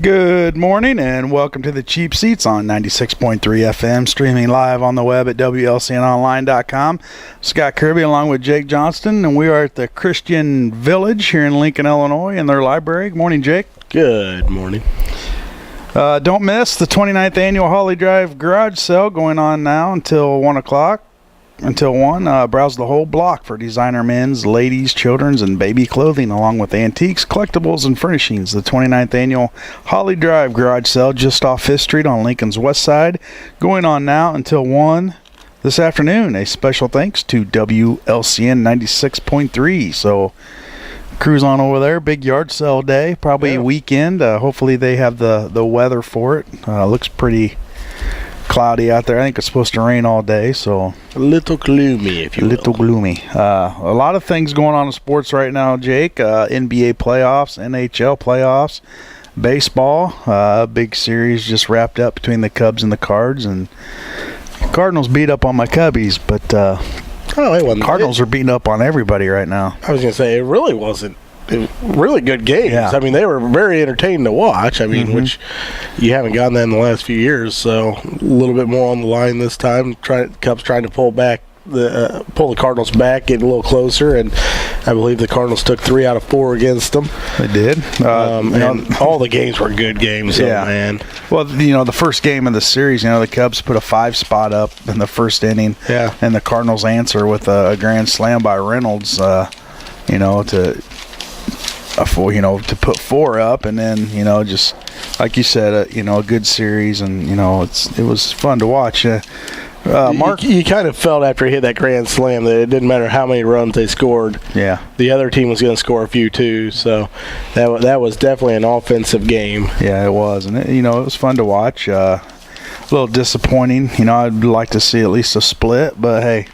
Good morning and welcome to the Cheap Seats on 96.3 FM, streaming live on the web at WLCNonline.com. Scott Kirby along with Jake Johnston, and we are at the Christian Village here in Lincoln, Illinois in their library. Good morning, Jake. Good morning. Don't miss the 29th annual Holly Drive garage sale going on now until 1 o'clock. Until 1, browse the whole block for designer men's, ladies, children's, and baby clothing, along with antiques, collectibles, and furnishings. The 29th annual Holly Drive garage sale just off 5th Street on Lincoln's west side, going on now until 1 this afternoon. A special thanks to WLCN 96.3. So cruise on over there. Big yard sale day, probably weekend. Hopefully they have the weather for it. Looks pretty cloudy out there. I think it's supposed to rain all day, so a little gloomy, if you will. A little gloomy. A lot of things going on in sports right now, Jake. NBA playoffs, NHL playoffs, baseball. Big series just wrapped up between the Cubs and the Cards, and Cardinals beat up on my Cubbies, but Cardinals are beating up on everybody right now. I was going to say, it really wasn't really good games. Yeah. I mean, they were very entertaining to watch. I mean, which you haven't gotten that in the last few years. So a little bit more on the line this time. Cubs trying to pull the Cardinals back, get a little closer, and I believe the Cardinals took 3 out of 4 against them. They did. And all the games were good games, man. Well, the first game of the series, the Cubs put a 5 spot up in the first inning, and the Cardinals answer with a grand slam by Reynolds, to put 4 up, and then just like you said, a good series, and it was fun to watch. Mark, you kind of felt after he hit that grand slam that it didn't matter how many runs they scored. Yeah, the other team was going to score a few too. So that was definitely an offensive game. Yeah, it was, and it was fun to watch. A little disappointing. I'd like to see at least a split, but hey.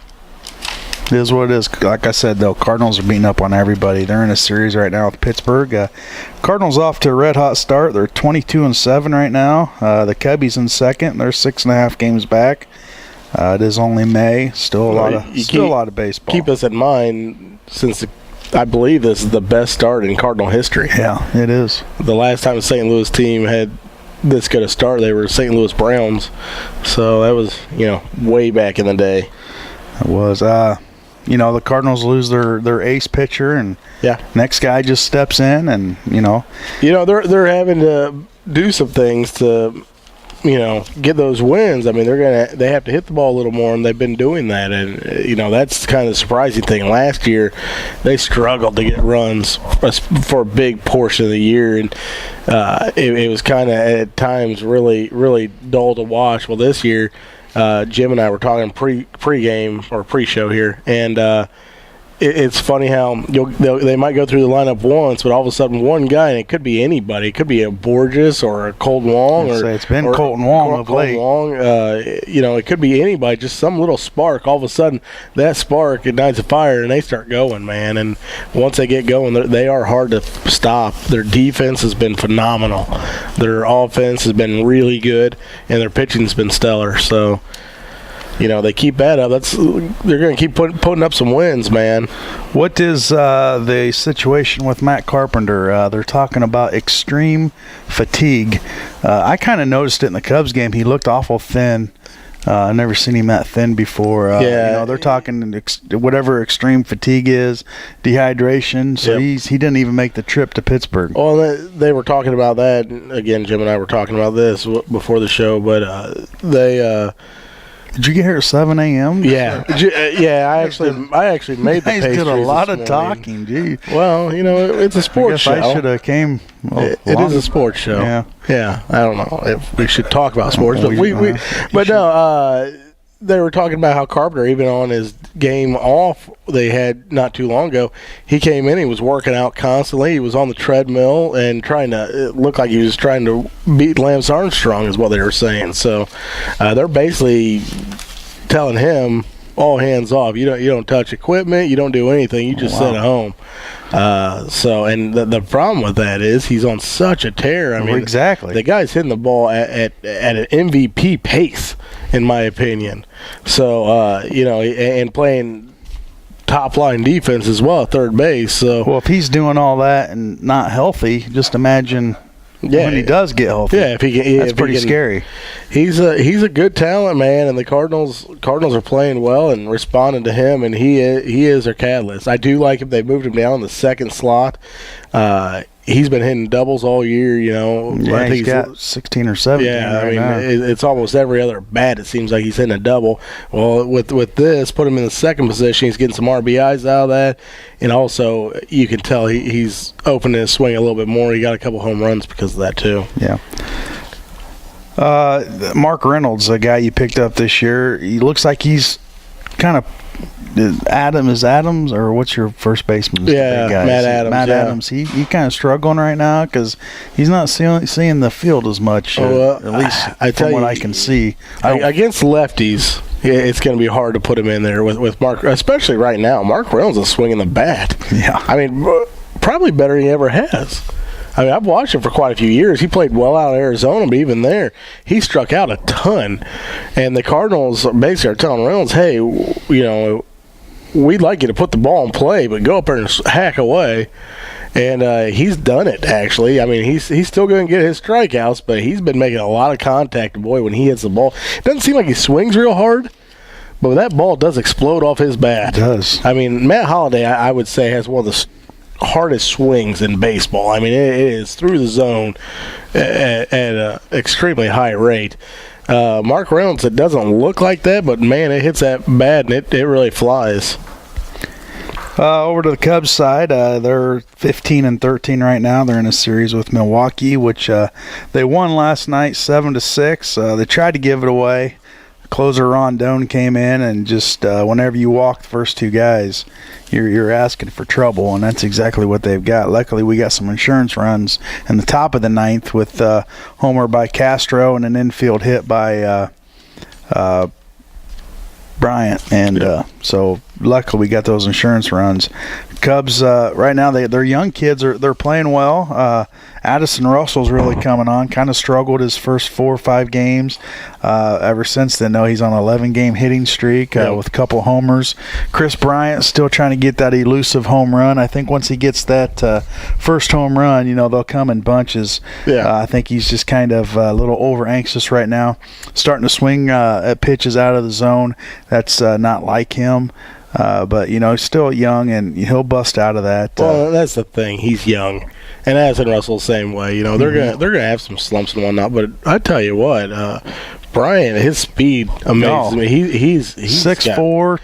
It is what it is. Like I said, though, Cardinals are beating up on everybody. They're in a series right now with Pittsburgh. Cardinals off to a red-hot start. They're 22-7 right now. The Cubbies in second. They're 6.5 games back. It is only May. Still a lot of baseball. Keep us in mind, since I believe this is the best start in Cardinal history. Yeah, it is. The last time the St. Louis team had this good a start, they were St. Louis Browns. So that was, way back in the day. It was. The Cardinals lose their ace pitcher, and next guy just steps in, and they're having to do some things to get those wins. I mean, they have to hit the ball a little more, and they've been doing that, and that's kind of the surprising thing. Last year they struggled to get runs for a big portion of the year, and it was kind of at times really, really dull to watch. Well, this year Jim and I were talking pre-game or pre-show here, and it's funny how they might go through the lineup once, but all of a sudden one guy, and it could be anybody. It could be a Borges or a Colton Wong. It's been Colton Wong of late. It could be anybody, just some little spark. All of a sudden, that spark ignites a fire, and they start going, man. And once they get going, they are hard to stop. Their defense has been phenomenal. Their offense has been really good, and their pitching has been stellar. So, they keep that up. They're going to keep putting up some wins, man. What is the situation with Matt Carpenter? They're talking about extreme fatigue. I kind of noticed it in the Cubs game. He looked awful thin. I've never seen him that thin before. They're talking whatever extreme fatigue is, dehydration. So he didn't even make the trip to Pittsburgh. Well, they were talking about that. Again, Jim and I were talking about this before the show, but they Did you get here at 7 a.m.? Yeah. I actually made the pastries. Did a lot of talking, gee. Well, it's a sports show. I should have came. It is a sports show. Yeah. I don't know if we should talk about sports, but they were talking about how Carpenter, even on his game off they had not too long ago, he came in, he was working out constantly. He was on the treadmill and it looked like he was trying to beat Lance Armstrong is what they were saying. So they're basically telling him, all hands off. You don't touch equipment. You don't do anything. You just sit at home. And the problem with that is he's on such a tear. I mean, exactly. The guy's hitting the ball at an MVP pace, in my opinion. So, and playing top line defense as well at third base. So, well, if he's doing all that and not healthy, just imagine when he does get healthy. Yeah, that's pretty scary. He's a good talent, man, and the Cardinals are playing well and responding to him, and he is their catalyst. I do like if they moved him down in the second slot. He's been hitting doubles all year, you know. Yeah, I think he's got 16 or 17. Yeah, right now. It's almost every other bat. It seems like he's hitting a double. Well, with this, put him in the second position. He's getting some RBIs out of that, and also you can tell he's opening his swing a little bit more. He got a couple home runs because of that too. Yeah. Mark Reynolds, the guy you picked up this year, he looks like he's kind of Adams, or what's your first baseman? Yeah, Matt Adams. Matt Adams. He kind of struggling right now because he's not seeing the field as much, at least from what I can see. Against lefties, it's going to be hard to put him in there with Mark, especially right now. Mark Reynolds is swinging the bat. Yeah. I mean, probably better than he ever has. I mean, I've watched him for quite a few years. He played well out of Arizona, but even there, he struck out a ton. And the Cardinals basically are telling Reynolds, hey, you know, we'd like you to put the ball in play, but go up there and hack away. And he's done it, actually. I mean, he's still going to get his strikeouts, but he's been making a lot of contact. And boy, when he hits the ball, it doesn't seem like he swings real hard, but that ball does explode off his bat. It does. I mean, Matt Holliday, I would say, has one of the hardest swings in baseball. I mean, it is through the zone at an extremely high rate. Mark Reynolds, it doesn't look like that, but man, it hits that bad and it really flies. Over to the Cubs side, they're 15-13 right now. They're in a series with Milwaukee, which they won last night 7-6. They tried to give it away. Closer Rondon came in, and just whenever you walk the first two guys, you're asking for trouble, and that's exactly what they've got. Luckily, we got some insurance runs in the top of the ninth with homer by Castro and an infield hit by Bryant, and so luckily we got those insurance runs. Cubs right now, they're young kids, they're playing well. Addison Russell's really coming on. Kind of struggled his first 4 or 5 games. Ever since then, though, he's on an 11-game hitting streak with a couple homers. Chris Bryant still trying to get that elusive home run. I think once he gets that first home run, you know, they'll come in bunches. Yeah. I think he's just kind of a little over-anxious right now. Starting to swing at pitches out of the zone. That's not like him. But, you know, he's still young, and he'll bust out of that. Well, that's the thing. He's young. And Addison Russell the same way. You know, they're gonna have some slumps and whatnot. But I tell you what, Bryant, his speed amazes me. He's 6'4",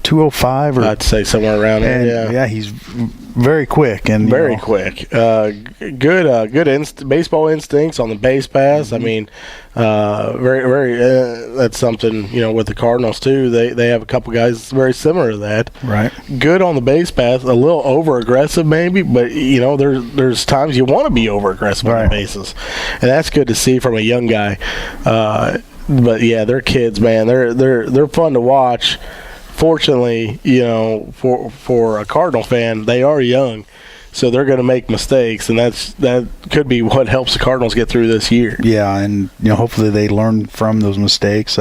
205, or I'd say somewhere around there. Yeah, he's very quick and very quick. Good baseball instincts on the base pass. Mm-hmm. I mean, very. That's something, you know, with the Cardinals too. They have a couple guys very similar to that. Right. Good on the base pass. A little over aggressive maybe, but you know, there's times you want to be over aggressive on the bases, and that's good to see from a young guy. But yeah, they're kids, man. They're fun to watch. Fortunately, you know, for a Cardinal fan, they are young, so they're going to make mistakes, and that could be what helps the Cardinals get through this year. Yeah, and you know, hopefully they learn from those mistakes.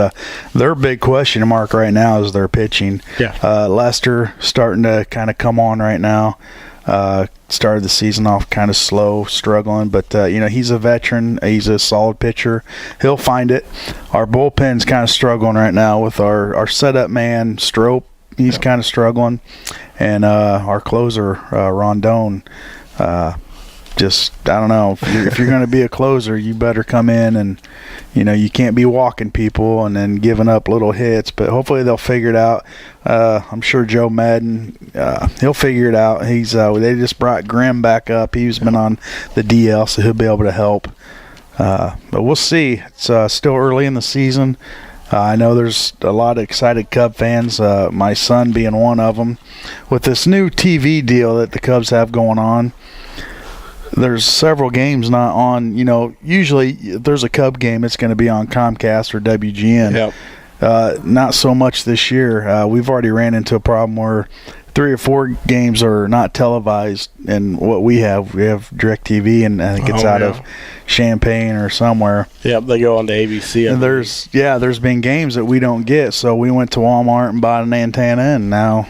Their big question mark right now is their pitching. Yeah. Lester starting to kind of come on right now. Started the season off kind of slow, struggling, but you know, he's a veteran. He's a solid pitcher. He'll find it. Our bullpen's kind of struggling right now with our setup man Strope. He's kind of struggling, and our closer Rondon. Just, I don't know, if you're going to be a closer, you better come in, and you know, you can't be walking people and then giving up little hits, but hopefully they'll figure it out. I'm sure Joe Madden, he'll figure it out. They just brought Grimm back up. He's been on the DL, so he'll be able to help. But we'll see. It's still early in the season. I know there's a lot of excited Cub fans, my son being one of them. With this new TV deal that the Cubs have going on, there's several games not on. You know, usually if there's a Cub game, it's going to be on Comcast or WGN. Yep. Not so much this year. We've already ran into a problem where 3 or 4 games are not televised, and what we have DirecTV, and I think it's out of Champaign or somewhere. Yep, they go on to ABC. And there's been games that we don't get, so we went to Walmart and bought an antenna, and now.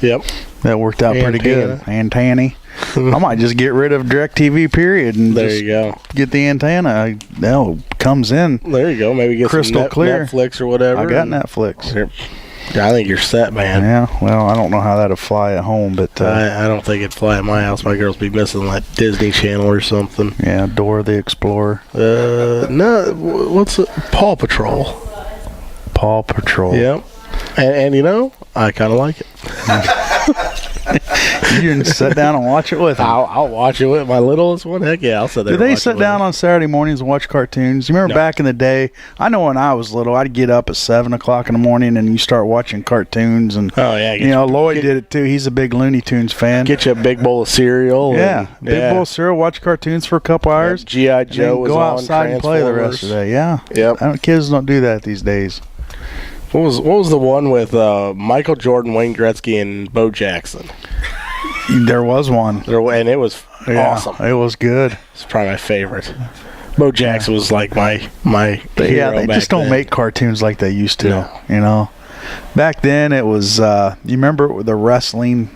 Yep. That worked out pretty good. Antenna. I might just get rid of DirecTV period and there you go. Get the antenna. That comes in. There you go. Maybe get crystal some clear. Netflix or whatever. I got Netflix. I think you're set, man. Yeah. Well, I don't know how that'll fly at home, but I don't think it'd fly at my house. My girls be missing like Disney Channel or something. Yeah, Dora the Explorer. No, what's it? Paw Patrol. Paw Patrol. Yep. And you know, I kind of like it. You didn't sit down and watch it with them. I'll watch it with my littlest one. Heck yeah, I'll sit there. Do they sit down on Saturday mornings and watch cartoons? You remember back in the day? I know when I was little, I'd get up at 7 o'clock in the morning and you start watching cartoons. And oh yeah, you know Lloyd did it too. He's a big Looney Tunes fan. Get you a big bowl of cereal. Yeah, big bowl of cereal. Watch cartoons for a couple hours. G.I. Joe was go on. outside and play the rest of the day. Yeah. Yep. Kids don't do that these days. What was the one with Michael Jordan, Wayne Gretzky, and Bo Jackson? There was one. And it was awesome. It was good. It's probably my favorite. Bo Jackson was like my hero. Yeah, they just don't then. make cartoons like they used to. No. You know, back then it was. You remember the wrestling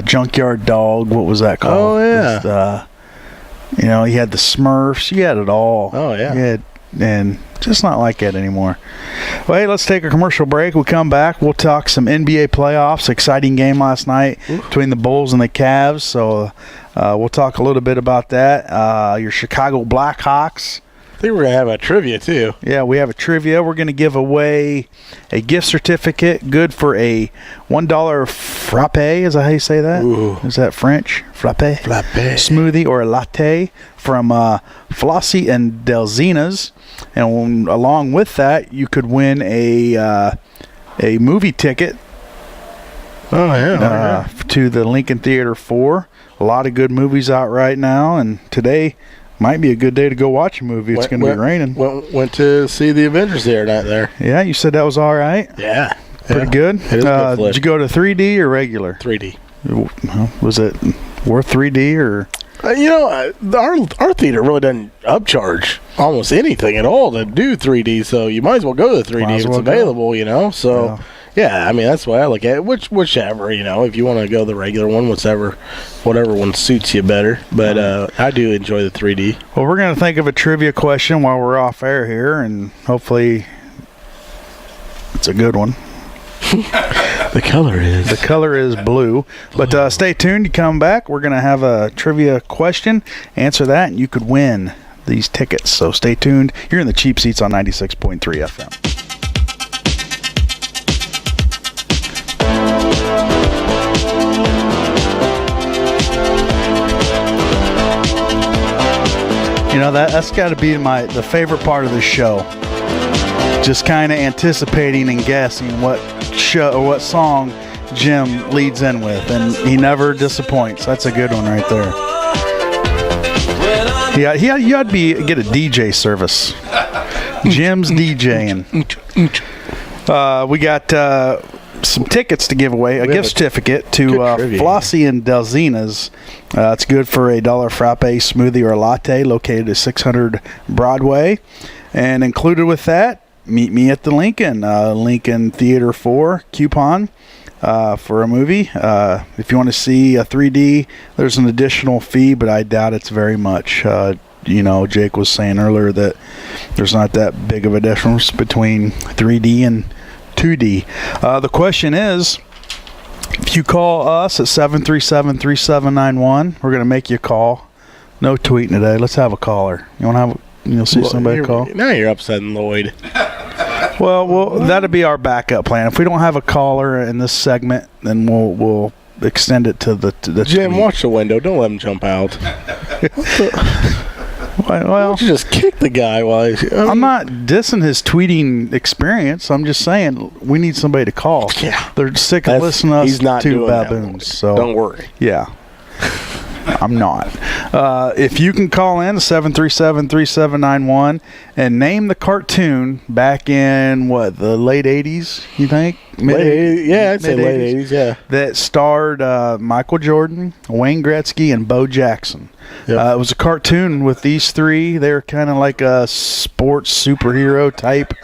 Junkyard Dog? What was that called? Oh yeah. It was, you know, you had the Smurfs. You had it all. Oh yeah. You had, and just not like that anymore. Well, hey, let's take a commercial break. We'll come back. We'll talk some NBA playoffs. Exciting game last night between the Bulls and the Cavs. So we'll talk a little bit about that. Your Chicago Blackhawks. I think we're going to have a trivia, too. Yeah, we have a trivia. We're going to give away a gift certificate good for a $1 frappe. Is that how you say that? Ooh. Is that French? Frappe? Smoothie or a latte from Flossie and Delzina's. And along with that, you could win a movie ticket. Oh, yeah. To the Lincoln Theater 4. A lot of good movies out right now, and today might be a good day to go watch a movie. It's going to be raining. Went to see the Avengers the other night there. Yeah, you said that was all right? Yeah. Pretty good? It is good did you go to 3D or regular? 3D. Was it worth 3D or? You know, our theater really doesn't upcharge almost anything at all to do 3D, so you might as well go to 3D if it's available, you know? So, yeah, I mean, that's the way I look at it. Whichever, you know, if you want to go the regular one, whatever one suits you better. But I do enjoy the 3D. Well, we're going to think of a trivia question while we're off air here, and hopefully it's a good one. The color is blue. But stay tuned. You come back. We're going to have a trivia question. Answer that, and you could win these tickets. So stay tuned. You're in the Cheap Seats on 96.3 FM. You know, that's got to be the favorite part of the show. Just kind of anticipating and guessing what song Jim leads in with, and he never disappoints. That's a good one right there. Yeah, you ought to get a DJ service. Jim's DJing. We got some tickets to give away, a gift certificate to Flossie and Delzina's. It's good for a $1 frappe, smoothie, or a latte located at 600 Broadway. And included with that, meet me at the Lincoln Theater 4 coupon for a movie. If you want to see a 3D, there's an additional fee, but I doubt it's very much. You know, Jake was saying earlier that there's not that big of a difference between 3D and 2D. The question is, if you call us at 737-3791, we're going to make you a call. No tweeting today. Let's have a caller. You want to have you'll see somebody call? Now you're upsetting Lloyd. Well, that'll be our backup plan. If we don't have a caller in this segment, then we'll extend it to the Jim, tweet. watch the window. Don't let him jump out. Well, why don't you just kick the guy while he's... I'm not dissing his tweeting experience. I'm just saying we need somebody to call. Yeah. They're sick of listening to us two baboons. So don't worry. Yeah. I'm not. If you can call in 737-3791 and name the cartoon back in the late 80s, you think? I'd say late 80s, yeah. That starred Michael Jordan, Wayne Gretzky, and Bo Jackson. Yep. It was a cartoon with these three. They were kind of like a sports superhero type.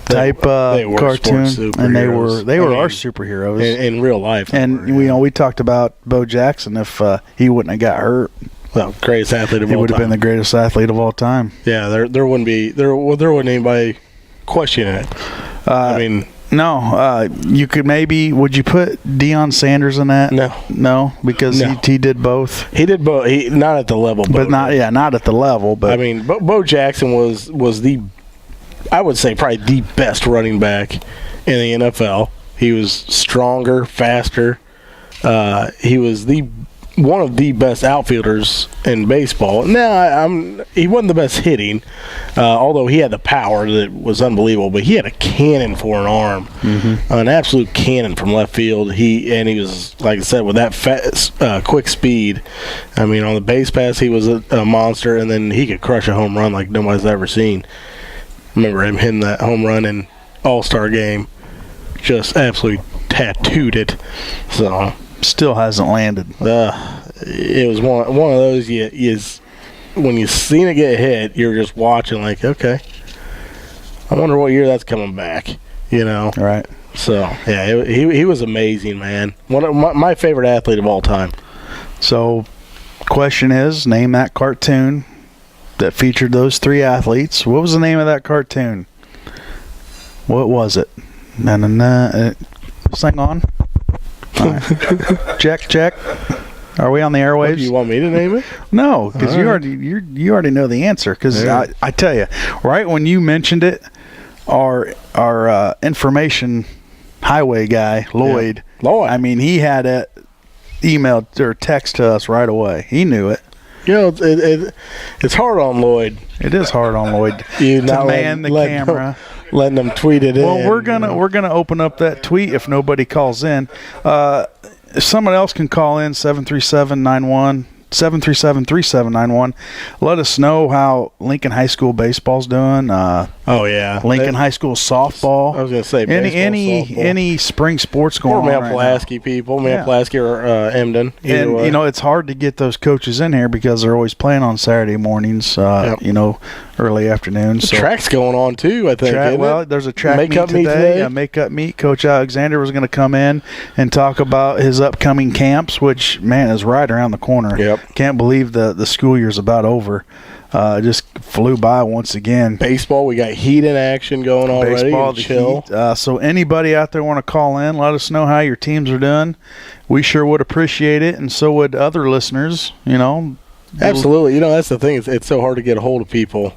type cartoon, and they were our superheroes in real life. And we talked about Bo Jackson. If he wouldn't have got hurt, well, greatest athlete of all time. He would have been the greatest athlete of all time. Yeah, there wouldn't anybody questioning it. No, you could maybe. Would you put Deion Sanders in that? No, because he did both. He did both. He not at the level, but not at the level. But I mean, Bo Jackson was the, I would say, probably the best running back in the NFL. He was stronger, faster. He was one of the best outfielders in baseball. Now, he wasn't the best hitting, although he had the power that was unbelievable. But he had a cannon for an arm, an absolute cannon from left field. He was, like I said, with that fast, quick speed. I mean, on the base pass, he was a monster, and then he could crush a home run like nobody's ever seen. Remember him hitting that home run in All-Star game, just absolutely tattooed it. So. Still hasn't landed. It was one of those when you seen it get hit, you're just watching like, okay, I wonder what year that's coming back. Right. So yeah, he was amazing, man. One of my favorite athlete of all time. So, question is, name that cartoon that featured those three athletes. What was the name of that cartoon? What was it? Sing on. Right. Check. Are we on the airwaves? What, do you want me to name it? No, because you already know the answer. Because I tell you, right when you mentioned it, our information highway guy Lloyd. I mean, he had it emailed or text to us right away. He knew it. It's hard on Lloyd. It is hard on Lloyd to man the camera. Letting them tweet it in. Well, we're gonna open up that tweet if nobody calls in. If someone else can call in 737-3791. Let us know how Lincoln High School baseball's doing. Lincoln High School softball. I was gonna say any spring sports going on. Or Pulaski people, Pulaski or Emden. And it's hard to get those coaches in here because they're always playing on Saturday mornings. Early afternoons. So track's going on too, I think. There's a track meet today. A makeup meet. Coach Alexander was going to come in and talk about his upcoming camps, which, man, is right around the corner. Yep. Can't believe the school year's about over. Just flew by once again. Baseball, we got heat in action going already. Baseball, chill. So anybody out there want to call in, let us know how your teams are doing. We sure would appreciate it, and so would other listeners. Absolutely. That's the thing. It's so hard to get a hold of people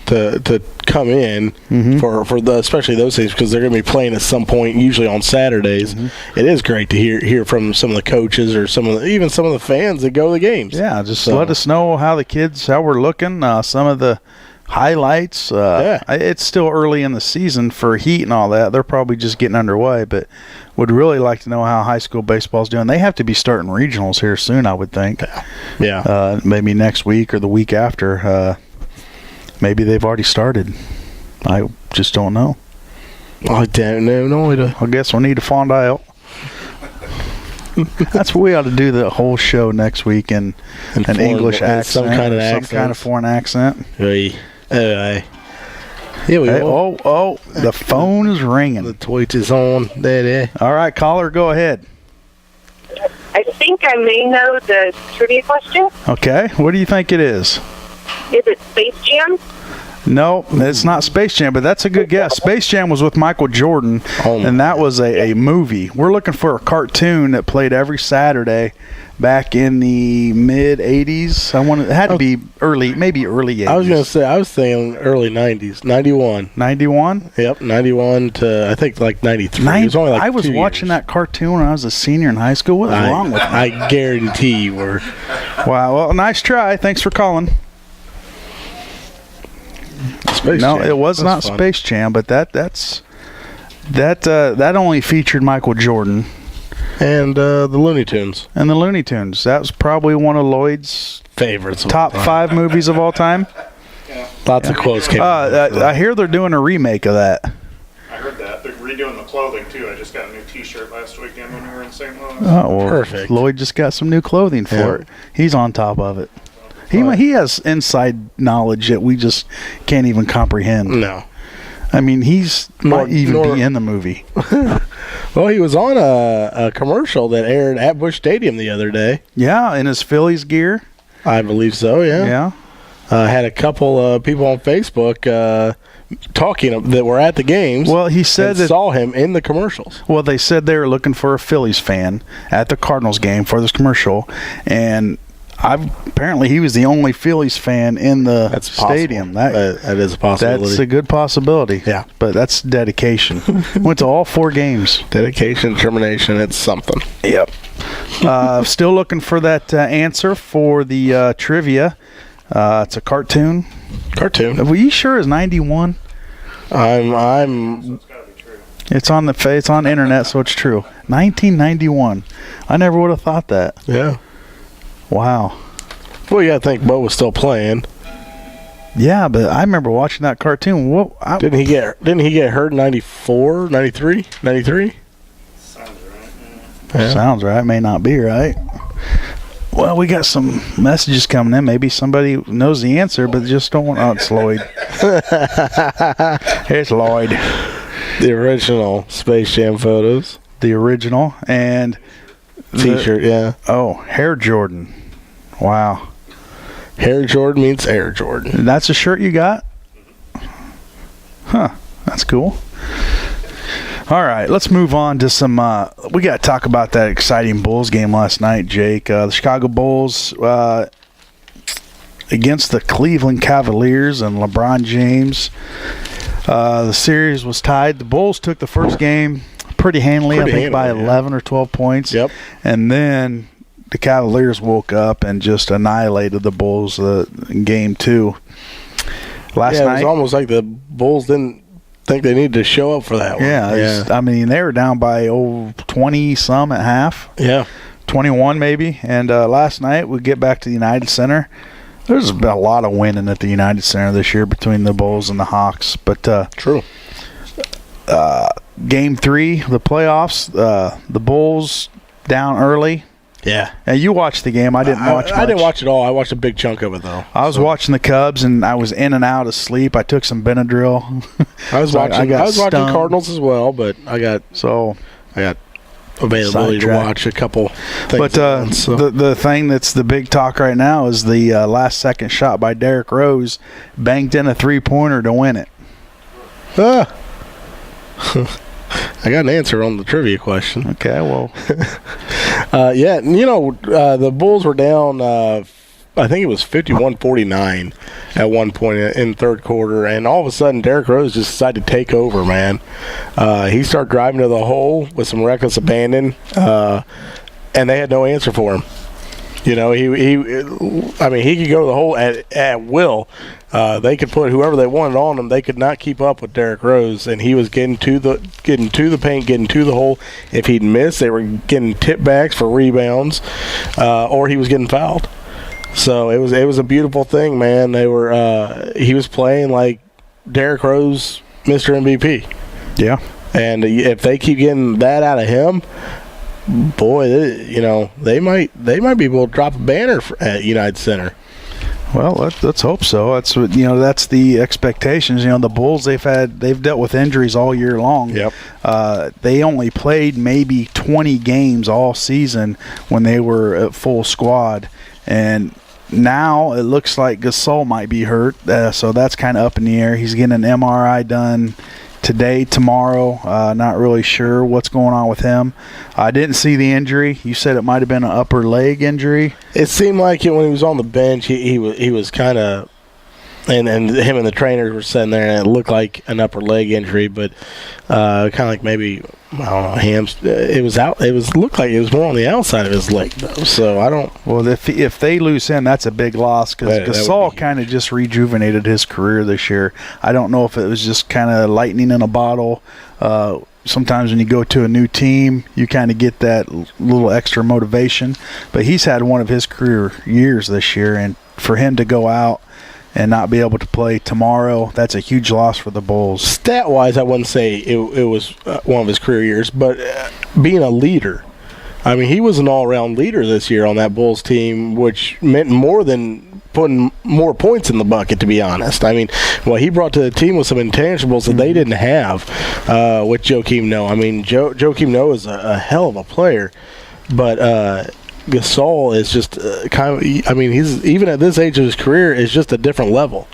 to come in for especially those things, because they're going to be playing at some point, usually on Saturdays. It is great to hear from some of the coaches or even some of the fans that go to the games. Yeah, let us know how we're looking, some of the highlights. It's still early in the season for heat and all that. They're probably just getting underway, but would really like to know how high school baseball's doing. They have to be starting regionals here soon, I would think. Yeah. Maybe next week or the week after. Maybe they've already started. I just don't know. I don't know. I guess we'll need to find out. That's what we ought to do the whole show next week in an English accent. Some kind of foreign accent. Here we go. Oh, the phone is ringing. The tweet is on. There. All right, caller, go ahead. I think I may know the trivia question. Okay, what do you think it is? Is it Space Jam? No, it's not Space Jam, but that's a good guess. Space Jam was with Michael Jordan, and that was a movie. We're looking for a cartoon that played every Saturday back in the mid-'80s. It had to be maybe early 80s. I was going to say, I was saying early 90s, 91. 91? Yep, 91 to, I think, like 93. It was only like I was watching that cartoon when I was a senior in high school. What was wrong with me? I guarantee you were. Wow, well, nice try. Thanks for calling. It was not fun. Space Jam, but that only featured Michael Jordan and the Looney Tunes. And the Looney Tunes. That was probably one of Lloyd's favorites. Top 5 movies of all time. Lots of quotes came. I hear they're doing a remake of that. I heard that. They're redoing the clothing, too. I just got a new T-shirt last weekend when we were in St. Louis. Oh, well, perfect. Lloyd just got some new clothing for it. He's on top of it. He has inside knowledge that we just can't even comprehend. No. I mean, might even be in the movie. Well, he was on a commercial that aired at Busch Stadium the other day. Yeah, in his Phillies gear. I believe so, yeah. Yeah. Had a couple people on Facebook talking that were at the games. Well, he said that saw him in the commercials. Well, they said they were looking for a Phillies fan at the Cardinals game for this commercial, and apparently he was the only Phillies fan in the stadium. That is a possibility. That's a good possibility. Yeah, but that's dedication. Went to all 4 games. Dedication, determination. It's something. Yep. Still looking for that answer for the trivia. It's a cartoon. Are you sure it's 91? I'm. It's on the internet, so it's true. 1991. I never would have thought that. Yeah. Wow. Well, you got to think Bo was still playing. Yeah, but I remember watching that cartoon. Didn't he get hurt in 94, 93? 93? Sounds right. Yeah. Sounds right. May not be right. Well, we got some messages coming in. Maybe somebody knows the answer, but just don't want. Oh, it's Lloyd. It's Lloyd. The original Space Jam photos. The original and T-shirt. Yeah. Oh, Hair Jordan. Wow. Hair Jordan means Air Jordan. That's a shirt you got? Huh. That's cool. All right, let's move on to some. We got to talk about that exciting Bulls game last night, Jake. The Chicago Bulls against the Cleveland Cavaliers and LeBron James. The series was tied. The Bulls took the first game pretty handily, I think by 11 or 12 points. Yep. And then the Cavaliers woke up and just annihilated the Bulls in game 2. Last night, it was almost like the Bulls didn't think they needed to show up for that one. Yeah. I mean, they were down by 20-some at half. Yeah. 21 maybe. And last night, we get back to the United Center. There's been a lot of winning at the United Center this year between the Bulls and the Hawks. But true. Game 3, the playoffs, the Bulls down early. Yeah. Now, you watched the game. I didn't watch much. I didn't watch it all. I watched a big chunk of it, though. I was watching the Cubs, and I was in and out of sleep. I took some Benadryl. I was watching Cardinals as well, but I got availability to watch a couple things. But the thing that's the big talk right now is the last-second shot by Derrick Rose banked in a three-pointer to win it. I got an answer on the trivia question. Okay, well. The Bulls were down, I think it was 51-49 at one point in the third quarter, and all of a sudden Derrick Rose just decided to take over, man. He started driving to the hole with some reckless abandon, and they had no answer for him. You know, he could go to the hole at will. They could put whoever they wanted on him. They could not keep up with Derrick Rose, and he was getting to the paint, getting to the hole. If he'd missed, they were getting tip backs for rebounds, or he was getting fouled. So it was a beautiful thing, man. He was playing like Derrick Rose, Mr. MVP. Yeah. And if they keep getting that out of him, boy, they might be able to drop a banner at United Center. Well, let's hope so. That's what that's the expectations. The Bulls they've dealt with injuries all year long. Yep. They only played maybe 20 games all season when they were at full squad, and now it looks like Gasol might be hurt. So that's kind of up in the air. He's getting an MRI done today, tomorrow. Not really sure what's going on with him. I didn't see the injury. You said it might have been an upper leg injury. It seemed like it when he was on the bench. He was kind of, and him and the trainers were sitting there, and it looked like an upper leg injury, but kind of like maybe, I don't know, it was out. Looked like it was more on the outside of his leg though. So I don't. Well, if they lose him, that's a big loss because Gasol kind of just rejuvenated his career this year. I don't know if it was just kind of lightning in a bottle. Sometimes when you go to a new team, you kind of get that little extra motivation. But he's had one of his career years this year, and for him to go out and not be able to play tomorrow, that's a huge loss for the Bulls. Stat-wise, I wouldn't say it was one of his career years, but being a leader, I mean, he was an all-around leader this year on that Bulls team, which meant more than putting more points in the bucket, to be honest. I mean, what he brought to the team was some intangibles that they didn't have with Joakim Noah. I mean, Joakim Noah is a hell of a player, but Gasol is just I mean, he's even at this age of his career is just a different level.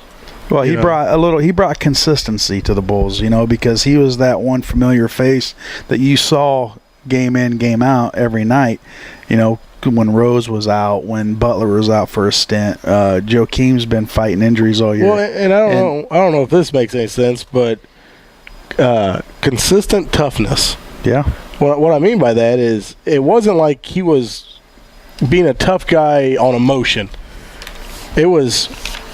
Well, he brought consistency to the Bulls, because he was that one familiar face that you saw game in, game out every night. When Rose was out, when Butler was out for a stint, Joakim's been fighting injuries all year. Well, and I don't know if this makes any sense, but consistent toughness. Yeah. What I mean by that is it wasn't like he was being a tough guy on emotion. It was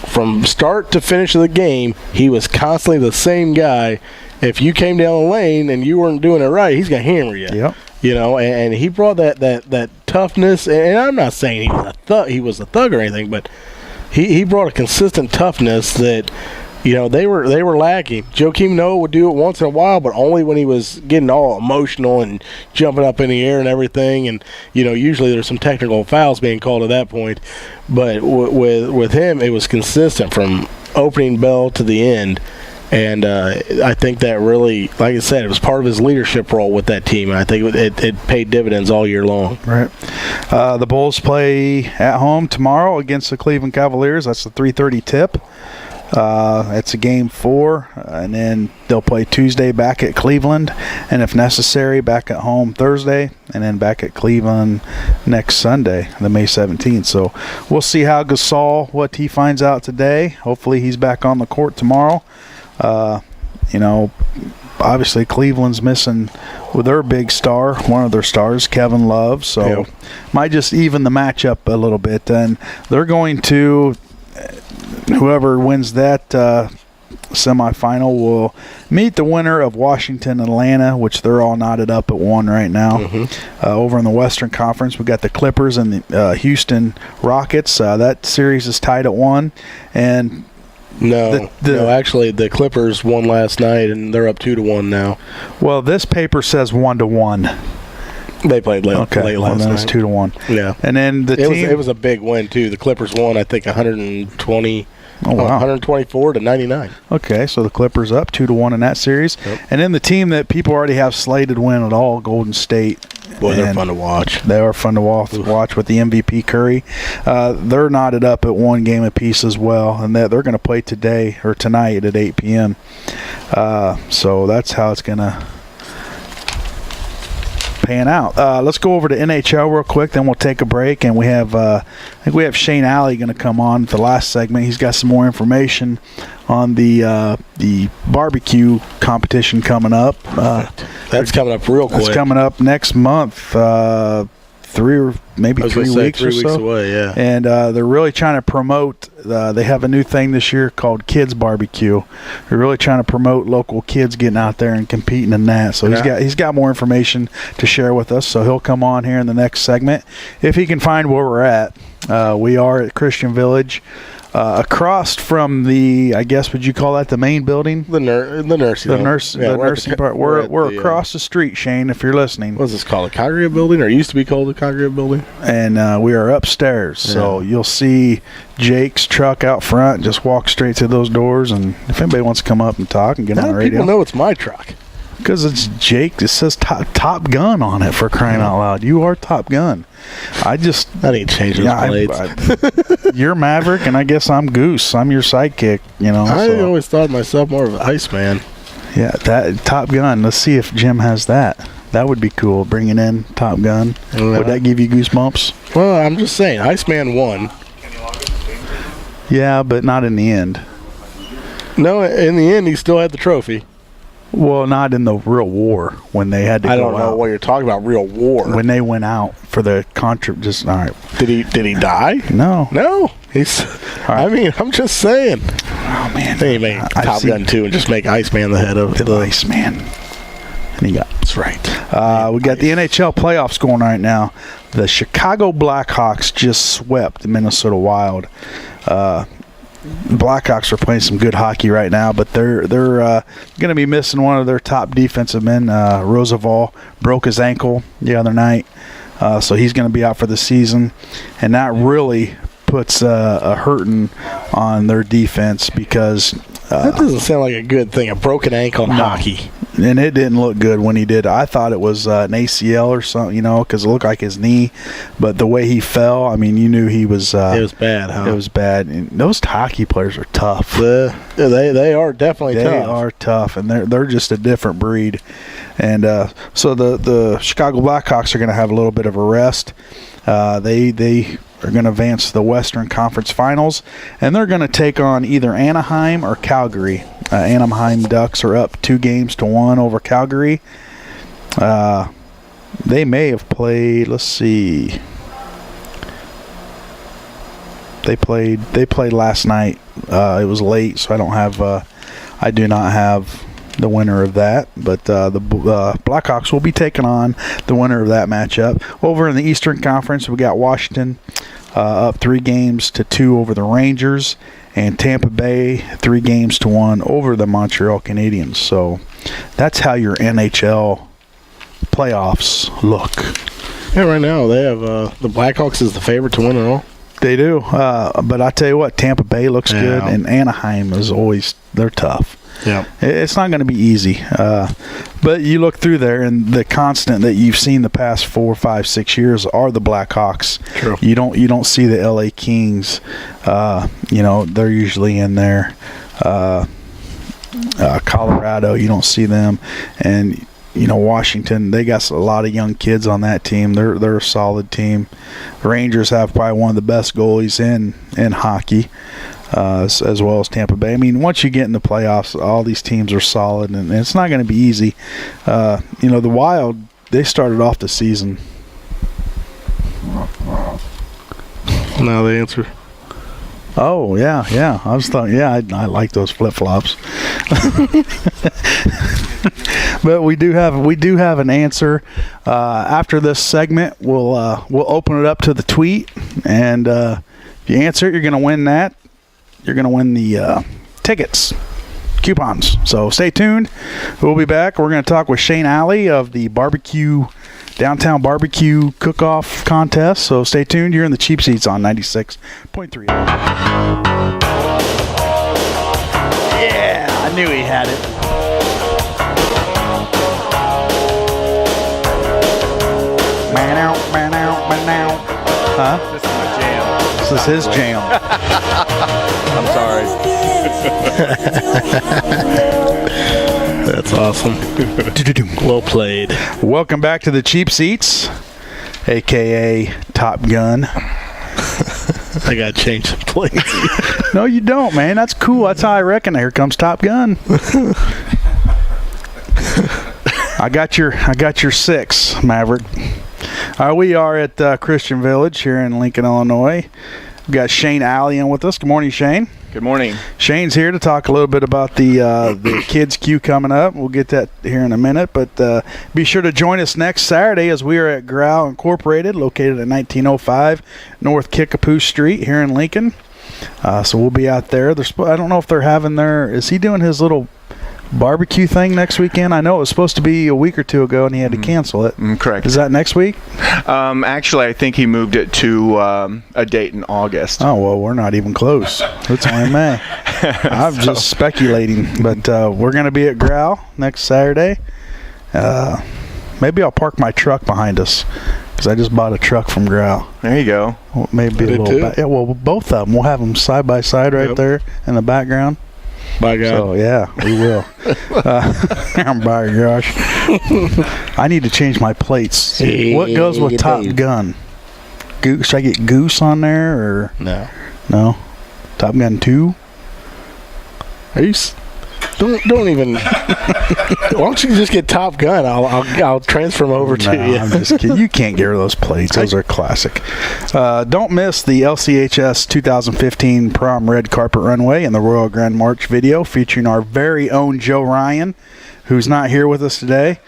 from start to finish of the game, he was constantly the same guy. If you came down the lane and you weren't doing it right, he's going to hammer you. Yep. And he brought that toughness. And I'm not saying he was a thug or anything, but he brought a consistent toughness that they were lacking. Joakim Noah would do it once in a while, but only when he was getting all emotional and jumping up in the air and everything. And usually there's some technical fouls being called at that point. But with him, it was consistent from opening bell to the end. And I think that really, like I said, it was part of his leadership role with that team. And I think it paid dividends all year long. Right. The Bulls play at home tomorrow against the Cleveland Cavaliers. That's the 3:30 tip. It's a game 4, and then they'll play Tuesday back at Cleveland, and if necessary, back at home Thursday, and then back at Cleveland next Sunday, the May 17th. So we'll see how Gasol, what he finds out today. Hopefully he's back on the court tomorrow. Obviously Cleveland's missing with their big star, one of their stars, Kevin Love, so might just even the matchup a little bit. And they're going to, whoever wins that semifinal will meet the winner of Washington and Atlanta, which they're all knotted up at 1 right now. Mm-hmm. Over in the Western Conference, we got the Clippers and the Houston Rockets. That series is tied at 1, and No, actually, the Clippers won last night, and they're up 2-1 now. Well, this paper says 1-1. They played late last night. It's 2-1. Yeah, and then it was a big win too. The Clippers won, I think, 124 to 99. Okay, so the Clippers up 2-1 in that series, and then the team that people already have slated win it all, Golden State. Boy, they're fun to watch. They are fun to watch with the MVP Curry. They're knotted up at 1 game apiece as well, and they're going to play today or tonight at 8 p.m. So that's how it's going to pan out. Let's go over to NHL real quick, then we'll take a break, and we have I think we have Shane Alley going to come on for the last segment. He's got some more information on the barbecue competition coming up. That's coming up real quick. It's coming up next month, 3 or maybe 3 weeks or so. 3 weeks away, yeah. And they're really trying to promote. They have a new thing this year called Kids Barbecue. They're really trying to promote local kids getting out there and competing in that. So he's got more information to share with us. So he'll come on here in the next segment if he can find where we're at. We are at Christian Village. Across from the, I guess, would you call that the main building? The nursing part. We're across the street, Shane, if you're listening. What's this called? A congregate building, or used to be called a congregate building? And we are upstairs, so you'll see Jake's truck out front. Just walk straight to those doors, and if anybody wants to come up and talk and get on the radio. People know it's my truck. Because it's Jake. It says Top Gun on it, for crying out loud. You are Top Gun. I need to change those blades. You're Maverick, and I guess I'm Goose. I'm your sidekick, I always thought myself more of an Iceman. Yeah, that Top Gun. Let's see if Jim has that. That would be cool, bringing in Top Gun. Would that give you goosebumps? Well, I'm just saying, Iceman won. Yeah, but not in the end. No, in the end, he still had the trophy. Well, not in the real war when they had to go out. I don't know what you're talking about, real war. When they went out for the just all right. Did he die? No. He's. Right. I mean, I'm just saying. Oh man. They make Top Gun 2 and just make Iceman the head of the Iceman. And he got. That's right. We got the NHL playoffs going right now. The Chicago Blackhawks just swept the Minnesota Wild. The Blackhawks are playing some good hockey right now, but they're going to be missing one of their top defensive men. Roosevelt broke his ankle the other night. so he's going to be out for the season, and that really puts a hurting on their defense because that doesn't sound like a good thing. A broken ankle in hockey. And it didn't look good when he did. I thought it was an ACL or something, because it looked like his knee. But the way he fell, I mean, you knew he was. It was bad, huh? It was bad. And those hockey players are tough. They are definitely tough. They are tough, and they're just a different breed. And so the Chicago Blackhawks are going to have a little bit of a rest. They are going to advance to the Western Conference Finals, and they're going to take on either Anaheim or Calgary. Anaheim Ducks are up 2-1 over Calgary. They may have played. Let's see. They played last night. It was late, so I do not have the winner of that, but the Blackhawks will be taking on the winner of that matchup. Over in the Eastern Conference, we got Washington up 3-2 over the Rangers, and Tampa Bay 3-1 over the Montreal Canadiens. So that's how your NHL playoffs look. Yeah, right now they have the Blackhawks is the favorite to win it all. They do, but I tell you what, Tampa Bay looks good, and Anaheim is they're tough. Yeah, it's not going to be easy, but you look through there, and the constant that you've seen the past 4, 5, 6 years are the Blackhawks. True. You don't see the LA Kings. They're usually in there. Colorado, you don't see them, and Washington. They got a lot of young kids on that team. They're a solid team. The Rangers have probably one of the best goalies in hockey. As well as Tampa Bay. I mean, once you get in the playoffs, all these teams are solid, and it's not going to be easy. The Wild, they started off the season. Now the answer. Oh, yeah. I was thought, I like those flip-flops. But we do have an answer. After this segment, we'll open it up to the tweet, and if you answer it, you're going to win that. You're going to win the tickets, coupons. So stay tuned. We'll be back. We're going to talk with Shane Alley of the Downtown Barbecue Cook-Off Contest. So stay tuned. You're in the Cheap Seats on 96.3. Yeah, I knew he had it. Man out. Huh? This is my jam. This is his jam. I'm sorry. That's awesome. Well played. Welcome back to the Cheap Seats, a.k.a. Top Gun. I got to change some plates. No, you don't, man. That's cool. That's how I reckon. Here comes Top Gun. I got your 6, Maverick. We are at Christian Village here in Lincoln, Illinois. We've got Shane Alley in with us. Good morning, Shane. Good morning. Shane's here to talk a little bit about the Kids Q coming up. We'll get that here in a minute, but be sure to join us next Saturday as we are at Growl Incorporated, located at 1905 North Kickapoo Street here in Lincoln. So we'll be out there. I don't know if they're having is he doing his little barbecue thing next weekend? I know it was supposed to be a week or two ago, and he had to cancel it. Correct. Is that next week? Actually, I think he moved it to a date in August. Oh, well, we're not even close. It's only May. I'm just speculating, but we're going to be at Growl next Saturday. Maybe I'll park my truck behind us because I just bought a truck from Growl. There you go. Well, maybe a little bit. Yeah, well, both of them. We'll have them side by side right there in the background. By God. So, yeah, we will. By gosh. I need to change my plates. What goes with Top Gun? Goose? Should I get Goose on there? Or No? Top Gun 2? Are you... Don't even... Why don't you just get Top Gun? I'll transfer them over to you. I'm just kidding. You can't get rid of those plates. Those are classic. Don't miss the LCHS 2015 Prom Red Carpet Runway and the Royal Grand March video featuring our very own Joe Ryan, who's not here with us today,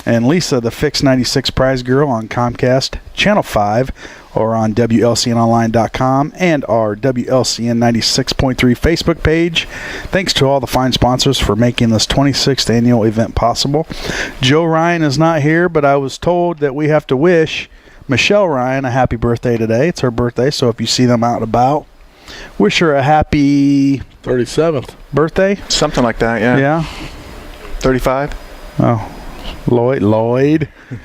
and Lisa, the Fix 96 prize girl on Comcast Channel 5 or on WLCNonline.com and our WLCN 96.3 Facebook page. Thanks to all the fine sponsors for making this 26th annual event possible. Joe Ryan is not here, but I was told that we have to wish Michelle Ryan a happy birthday today. It's her birthday, so if you see them out and about, wish her a happy 37th birthday. Something like that, yeah. Yeah. 35? Oh, Lloyd.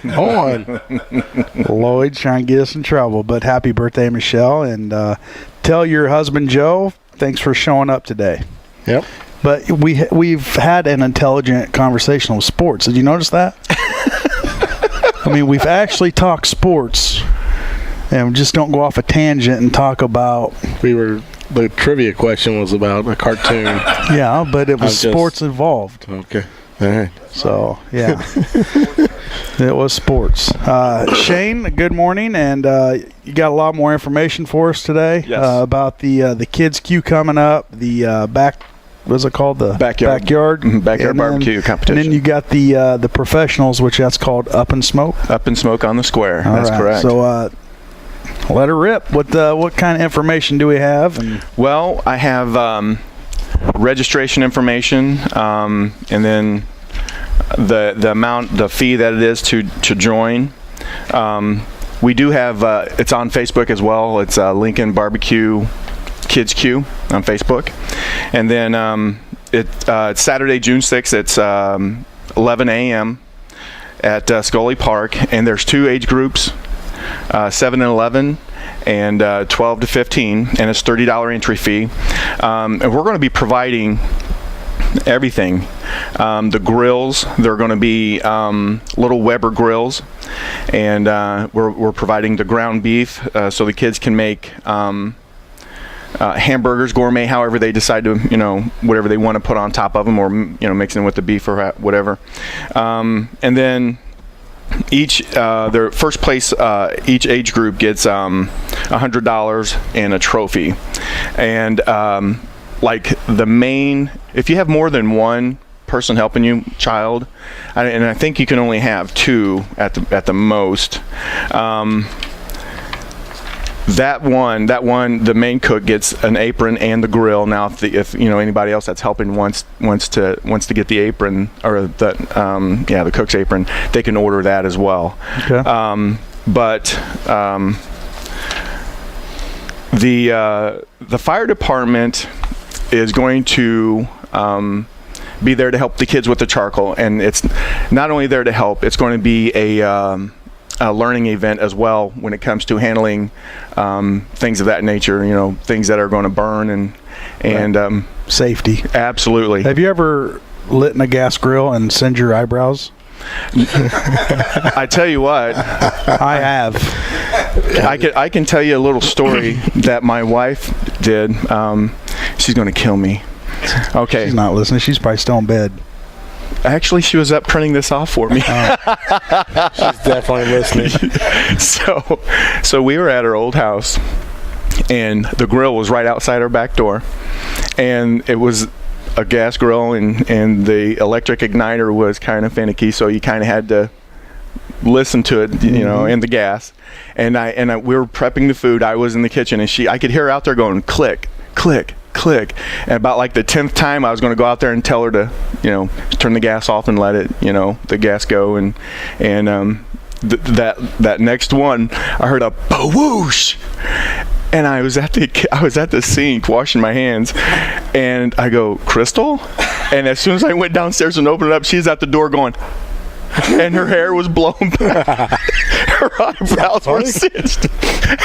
Hold on. Lloyd trying to get us in trouble. But happy birthday, Michelle. And tell your husband, Joe, thanks for showing up today. Yep. But we've had an intelligent conversation on sports. Did you notice that? I mean, we've actually talked sports, and we just don't go off a tangent and talk about. The trivia question was about a cartoon. Yeah, but it was sports involved. Okay. All right. So, yeah. It was sports. Shane, good morning, and you got a lot more information for us today. Yes. About the kids' queue coming up, the what's it called? The Backyard barbecue competition. And then you got the professionals, which that's called Up and Smoke. Up and Smoke on the Square. All That's right. correct. So let her rip. What kind of information do we have? Well, I have registration information, and then the fee that it is to join. We do have it's on Facebook as well. It's Lincoln Barbecue Kids Queue on Facebook, and then it's Saturday, June 6th. It's 11 a.m. at Scully Park, and there's 2 age groups, 7 and 11, and 12 to 15, and it's $30 entry fee. And we're going to be providing everything. The grills, they're going to be little Weber grills, and we're providing the ground beef, so the kids can make hamburgers, gourmet, however they decide to, whatever they want to put on top of them, or mixing them with the beef or whatever. And then their first place, each age group gets $100 and a trophy. And if you have more than one person helping you, child, and I think you can only have 2 at the most. That one, the main cook gets an apron and the grill. Now, if anybody else that's helping wants to get the apron, or the cook's apron, they can order that as well. Okay. The fire department is going to be there to help the kids with the charcoal, and it's not only there to help, it's going to be a learning event as well when it comes to handling things of that nature, things that are going to burn and safety. Absolutely. Have you ever lit in a gas grill and singed your eyebrows? I tell you what, I have. I can tell you a little story that my wife did. She's going to kill me. Okay. She's not listening. She's probably still in bed. Actually, she was up printing this off for me. She's definitely listening. So we were at her old house, and the grill was right outside our back door, and it was a gas grill, and the electric igniter was kind of finicky, so you kind of had to listen to it, in the gas. And we were prepping the food. I was in the kitchen, and I could hear her out there going click, click, click. And about like the 10th time, I was going to go out there and tell her to, turn the gas off and let it, the gas go. And that next one, I heard a whoosh. And I was at the sink washing my hands, and I go, Crystal? And as soon as I went downstairs and opened it up, she's at the door going, and her hair was blown back. Her eyebrows were singed.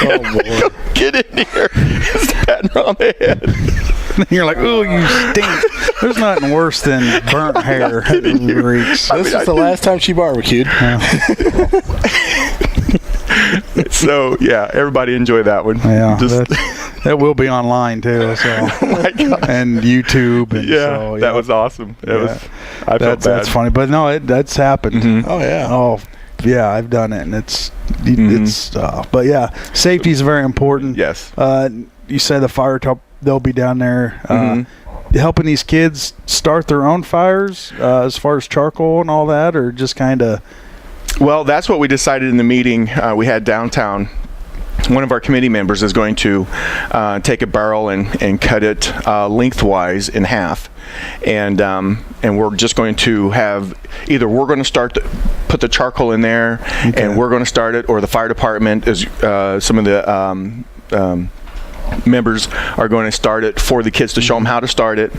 Oh, boy. Go, get in here. He's patting her on the head. You're like, ooh, you stink. There's nothing worse than burnt hair. Reeks. This is the last time she barbecued. So, yeah, everybody enjoy that one. Yeah, that will be online, too. So. Oh, my God. And YouTube. And that was awesome. I felt bad. That's funny. But, no, that's happened. Mm-hmm. Oh, yeah. Oh, yeah, I've done it. And it's but, yeah, safety is very important. Yes. You say the fire top, they'll be down there helping these kids start their own fires as far as charcoal and all that, or just kind of... Well, that's what we decided in the meeting we had downtown. one of our committee members is going to take a barrel and cut it lengthwise in half, and we're just going to have either we're going to put the charcoal in there, and we're going to start it, or the fire department is some of the members are going to start it for the kids to show them how to start it.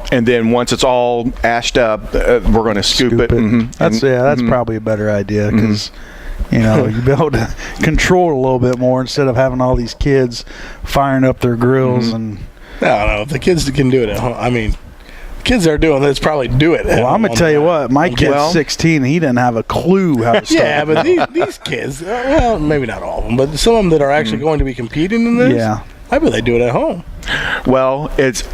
And then once it's all ashed up, we're going to scoop it. Mm-hmm. That's probably a better idea, because you'll be able to control it a little bit more instead of having all these kids firing up their grills. And I don't know if the kids can do it at home. I mean, kids that are doing this probably do it. Well, I'm gonna tell you what, my kid's 16. He didn't have a clue how to start. Yeah, but these kids, well, maybe not all of them, but some of them that are actually going to be competing in this, I bet they do it at home. Well, it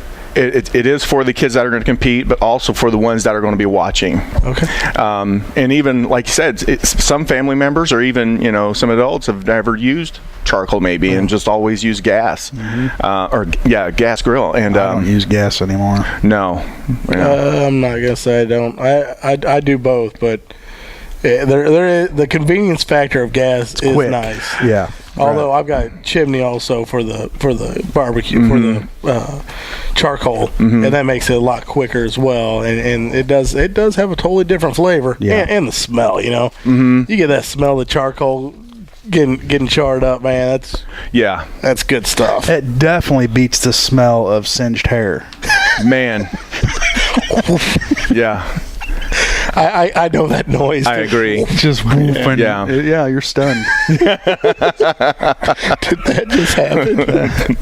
is for the kids that are going to compete, but also for the ones that are going to be watching. Okay. And even, like you said, some family members or even, some adults have never used charcoal maybe and just always use gas. Gas grill. And I don't use gas anymore. No. I'm not going to say I don't. I do both, but the convenience factor of gas is quick. Nice. Yeah. Although I've got chimney also for the barbecue, for the charcoal, and that makes it a lot quicker as well. And it does have a totally different flavor, and the smell. You get that smell of charcoal getting charred up, man. That's good stuff. It definitely beats the smell of singed hair. Man. Yeah. I know that noise. I agree. Just woofing. Yeah, you're stunned. Did that just happen?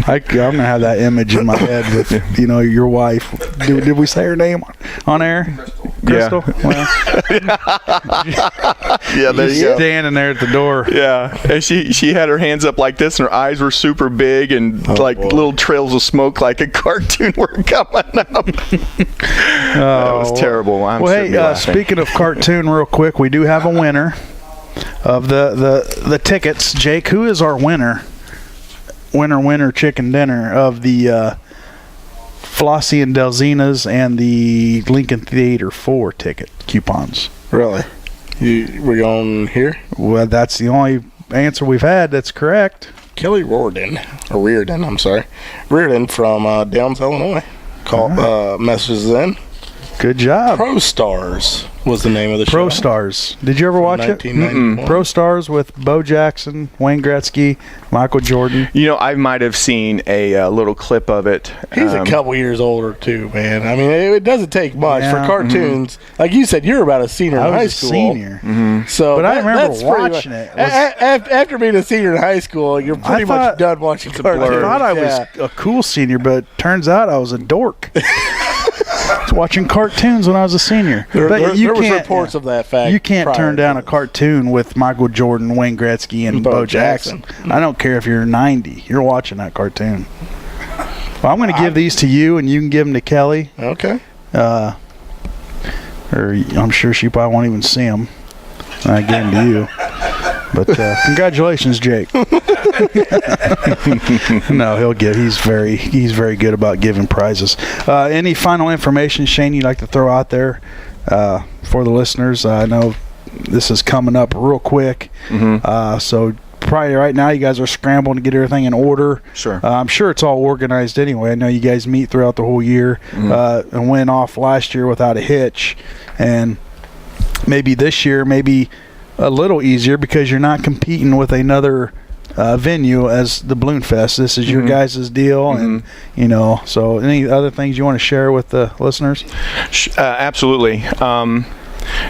I'm gonna have that image in my head with your wife. Did we say her name on air? Crystal. Yeah. Well, yeah, there you go. Standing there at the door. Yeah, and she had her hands up like this, and her eyes were super big, and little trails of smoke, like a cartoon were coming up. That was terrible. Speaking of cartoon, real quick, we do have a winner of the tickets. Jake, who is our winner? Winner chicken dinner of the Flossie and Delzina's and the Lincoln Theater 4 ticket coupons. Really? We're going here? Well, that's the only answer we've had that's correct. Kelly Reardon from Downs, Illinois. Messages in. Good job. Pro Stars was the name of the show. Pro Stars. Did you ever watch it? Pro Stars with Bo Jackson, Wayne Gretzky, Michael Jordan. I might have seen a little clip of it. He's a couple years older too, man. I mean, it doesn't take much for cartoons. Like you said, you're about a senior in high school. Senior. So, but I remember watching it. After being a senior in high school, you're pretty much done watching cartoons. I thought I was a cool senior, but turns out I was a dork. Watching cartoons when I was a senior. There was reports of that fact. You can't turn down a cartoon with Michael Jordan, Wayne Gretzky, and Bo Jackson. I don't care if you're 90. You're watching that cartoon. Well, I'm going to give these to you, and you can give them to Kelly. Okay. Or I'm sure she probably won't even see them. I give them to you. But congratulations, Jake. No, he'll get. He's very good about giving prizes. Any final information, Shane, you'd like to throw out there for the listeners? I know this is coming up real quick, so probably right now you guys are scrambling to get everything in order. Sure. I'm sure it's all organized anyway. I know you guys meet throughout the whole year and went off last year without a hitch, and maybe this year maybe a little easier because you're not competing with another venue as the Balloon Fest. This is your guys' deal, and so any other things you want to share with the listeners? Absolutely.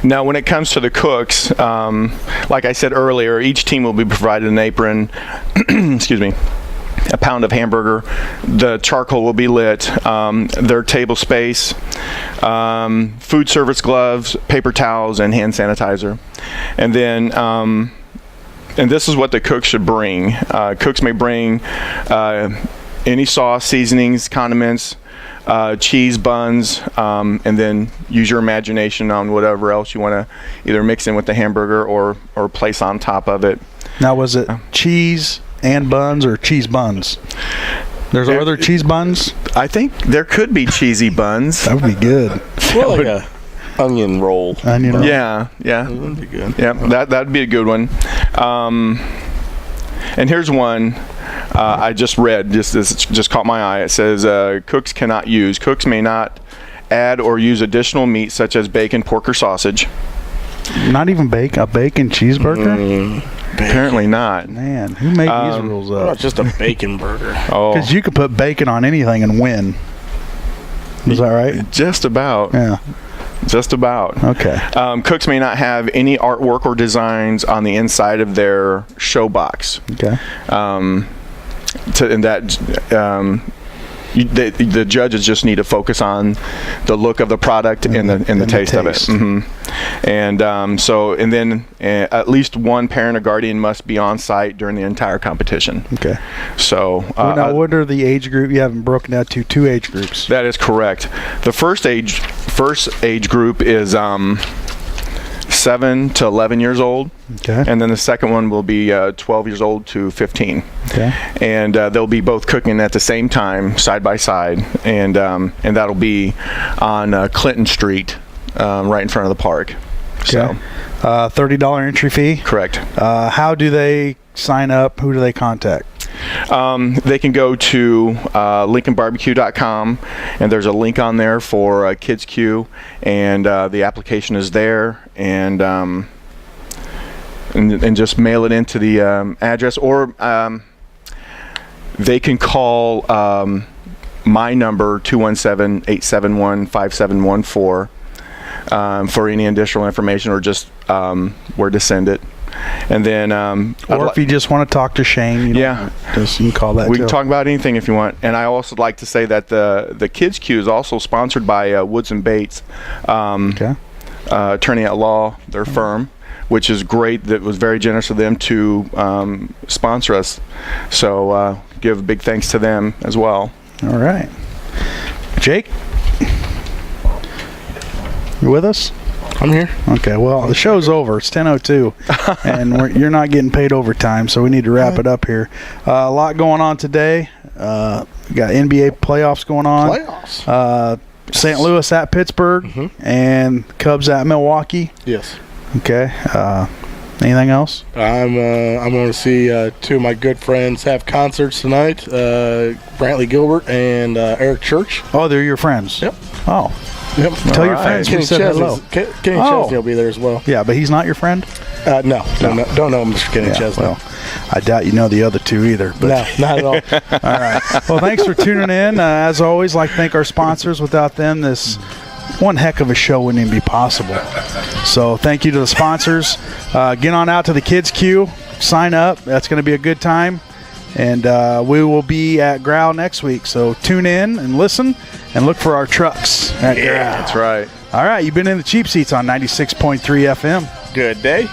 Now, when it comes to the cooks, like I said earlier, each team will be provided an apron, excuse me, a pound of hamburger. The charcoal will be lit, their table space, food service gloves, paper towels, and hand sanitizer. And then, and this is what the cooks should bring. Cooks may bring any sauce, seasonings, condiments, cheese, buns, and then use your imagination on whatever else you want to either mix in with the hamburger or place on top of it. Now, was it cheese and buns or cheese buns? There's other cheese buns? I think there could be cheesy buns. That would be good. Well, like a onion roll. Onion roll. Yeah. That would be good. Yeah, that'd be a good one. And here's one I just read. This just caught my eye. It says cooks may not add or use additional meat such as bacon, pork, or sausage. Not even a bacon cheeseburger? Apparently not. Man, who made these rules Not up? just a bacon burger. Oh, Because you could put bacon on anything and win. Is that right? just about. Yeah. Just about. Okay. Cooks may not have any artwork or designs on the inside of their show box. Okay. The judges just need to focus on the look of the product and the taste of it. And then at least one parent or guardian must be on site during the entire competition. Okay. So Now, what are the age group? You haven't broken down to 2 age groups. that is correct. The first age group is 7 to 11 years old. Okay. And then the second one will be 12 years old to 15. Okay. And they'll be both cooking at the same time, side by side, and that'll be on Clinton Street, right in front of the park. Okay. So, $30 entry fee. Correct. How do they sign up? Who do they contact? They can go to LincolnBarbecue.com, and there's a link on there for Kids Q, and the application is there, and just mail it into the address, or they can call my number 217-871-5714 for any additional information, or just where to send it. And then, Or if you just want to talk to Shane, you can call that. We can talk about anything if you want. And I also like to say that the Kids Q is also sponsored by Woods and Bates, attorney at law, their firm, which is great. That was very generous of them to sponsor us. So give a big thanks to them as well. All right, Jake, you with us? I'm here. Okay, well, the show's over. It's 10:02, and you're not getting paid overtime, so we need to wrap it up here. A lot going on today. We got NBA playoffs going on. Playoffs. St. Louis at Pittsburgh, and Cubs at Milwaukee. Yes. Okay. Anything else? I'm going to see two of my good friends have concerts tonight. Brantley Gilbert and Eric Church. Oh, they're your friends. Yep. Oh. Yep. Tell your friends we Kenny said hello. Kenny Chesney will be there as well. Yeah, but he's not your friend? No. Don't know Mr. Kenny Chesney. Well, I doubt you know the other two either. But No, not at all. all right. Well, thanks for tuning in. As always, like to thank our sponsors. Without them, this one heck of a show wouldn't even be possible. So thank you to the sponsors. Get on out to the Kids Q. Sign up. That's going to be a good time. And we will be at Growl next week. So tune in and listen and look for our trucks at Growl. That's right. All right. You've been in the Cheap Seats on 96.3 FM. Good day.